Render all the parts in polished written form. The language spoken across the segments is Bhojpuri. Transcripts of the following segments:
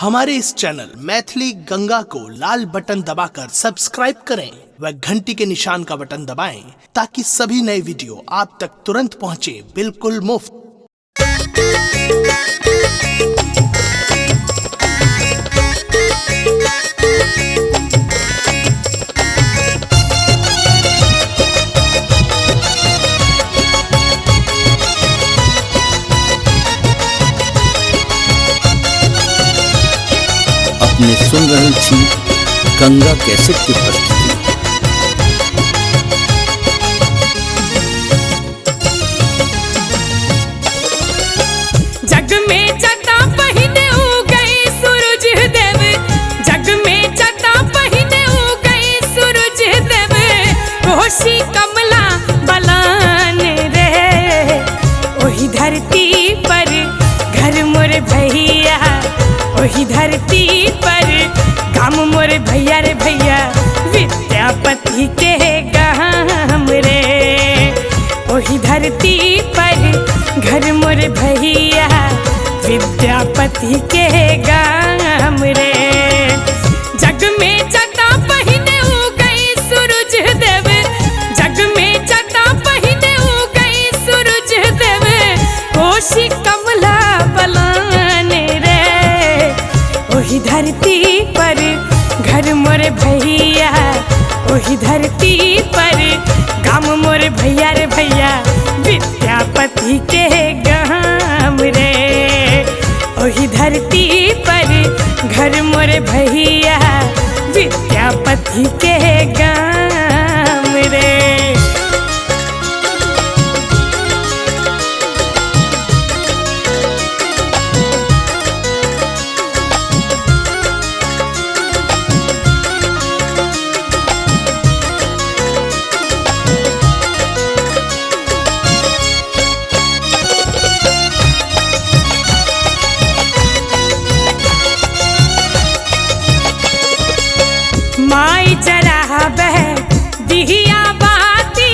हमारे इस चैनल मैथिली गंगा को लाल बटन दबाकर सब्सक्राइब करें व घंटी के निशान का बटन दबाएं ताकि सभी नए वीडियो आप तक तुरंत पहुंचे बिल्कुल मुफ्त। अपने सुन रहे छी गंगा कैसेट की प्रस्तुति। जग में जता पहिने उगई सूरज देव, जग में जता पहिने उगई सूरज देव, कोशी कमला बलान रे। ओही धरती पर घर मोर भैया, ओही धरती पर गाम मोर भैया रे भैया, विद्यापति के गाम रे। ओही धरती पर घर मोर भैया, विद्यापति के गाम रे। जग में जता पहिने उगई सूरज देव, जग में जता पहिने उगई सूरज देव, कोशी कमला बलान रे। ओही धरती पर घर मोर भैया, ओही धरती पर गाम मोर भैया रे भैया, विद्यापति के गाम रे। ओही धरती पर घर मोर भैया, विद्यापति के गाम रे। माई जराबे दिहिया बाती,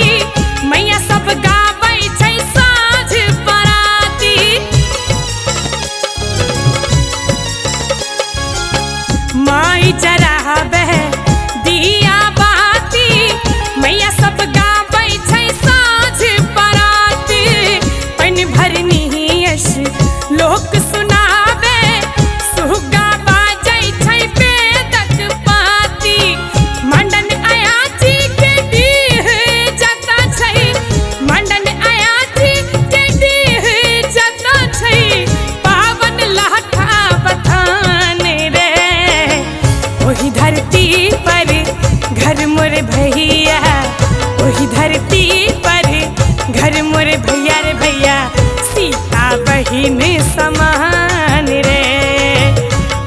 मैया सब गाबै छै साँझ पराती। माई जराबे दिहिया बाती, मैया सब गाबै छै साँझ पराती। पानि भरनी यश लोक सुनाबे, सुगा बाजै छै वेदक पाती। मंडन अयाची के डीह जता छै, मंडन अयाची के डीह जता छै, पावन लहठा बथान रे। ओही धरती पर घर मोर भैया, ओही धरती पर घर मोर भैया रे भैया, सीता बहिन समान रे।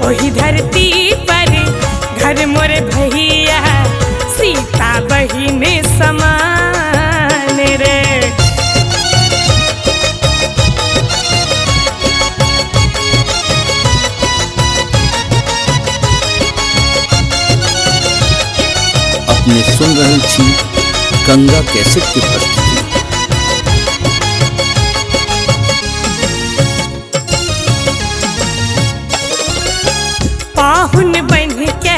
ओही धरती पर घर मोर भैया, सीता बहिन समान रे। अपने सुन रहे छी गंगा कैसेट की प्रस्तुति। पाहुन बन के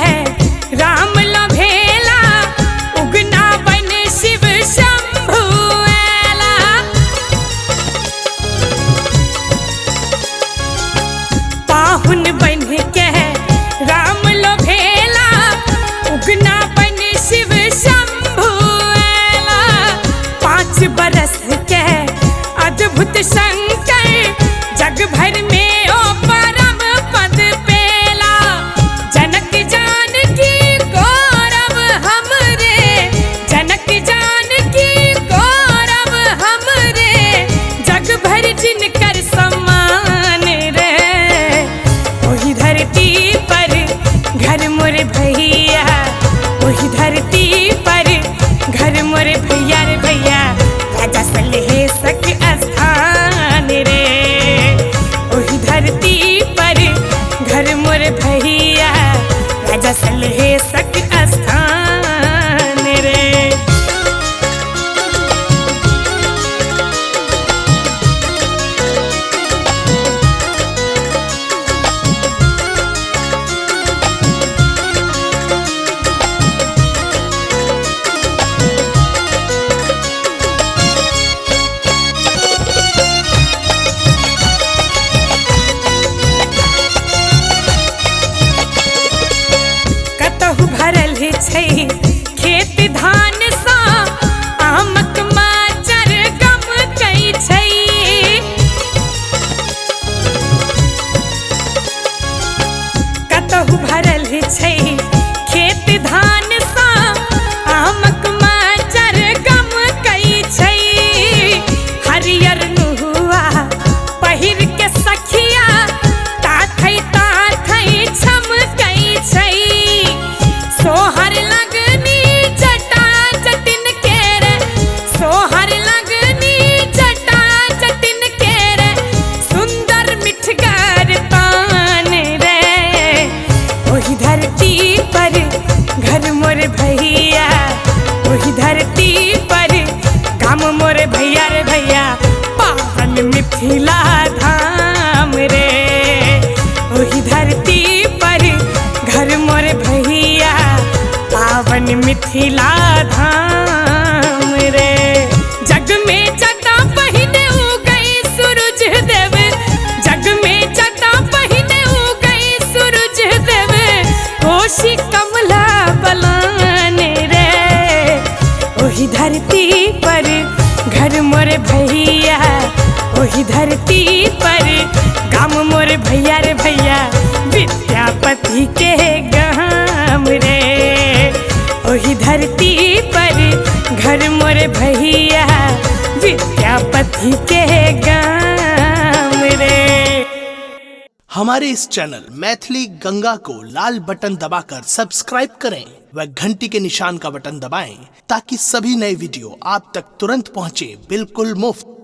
राम लभेला, उगना बन शिव शंभु एला। पाहुन बन के राम लभेला, उगना बन शिव शंभु एला। 5 बरस के अद्भुत शंकर, जग भर में ओ परम पद पेला। जनक जानकी गौरव हमरे, जनक जानकी गौरव हमरे, जग भर जिनकर सम्मान रे। ओही धरती पर घर मोर भैया, ओही धरती पर घर मोर भैया रे भैया, राजा सलहेशक स्थान रे। ओही धरती पर घर मोर भैया, राजा सलहेशक स्थान रे। वही धरती पर गाम मोरे भैया रे भैया पावन मिथिला धाम रे। वही धरती पर घर मोरे भैया पावन मिथिला धाम रे। जग में जटा पहिने उगई सूरज देव, जग में जटा पहिने उगई सूरज देव, कोशी कमला बलान रे। वही धरती पर घर मोरे भैया, वही धरती पर गाम मोरे भैया रे भैया विद्यापति के गाम रे। वही धरती पर घर मोरे भैया विद्यापति के गाम रे। हमारे इस चैनल मैथिली गंगा को लाल बटन दबाकर सब्सक्राइब करें व घंटी के निशान का बटन दबाएं ताकि सभी नए वीडियो आप तक तुरंत पहुंचे बिल्कुल मुफ्त।